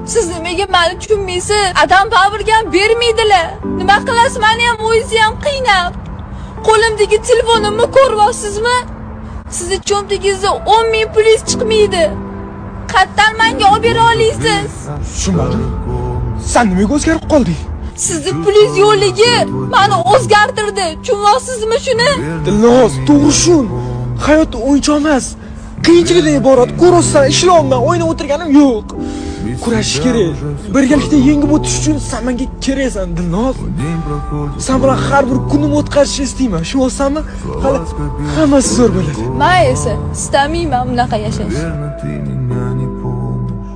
Siz nimaga meni tushunmaysiz? Adam babrga bermaydilar. Nima qilasiz? Meni ham o'zingizni ham qiynab. Qo'limdagi telefonimni ko'ryapsizmi? Sizni cho'ntigingizda 10 ming plyus chiqmaydi. Qayerdan menga olib bera olasiz? Tushunmadim. Sen nimaga o'zgarib qolding? Sizni plyus yo'lligi meni o'zgartirdi. Tushunyapsizmi shuni? Dilnoz, to'g'ri shun. Hayot o'yinchoq emas. Qiyinchilikdan iborat. Ko'rsan, ishlolmay o'ynab o'tirganim yo'q. Kurashish kerak. Birgalikda yengib o'tish uchun sen menga keraksan, Dilnoz. Sen bilan har bir kunimni o'tkazishni istayman. Shu olsanmi? Hali hammasi zo'r bo'ladi. Men esa istamayman bunaqa yashash. Верно, ты меня не помнишь.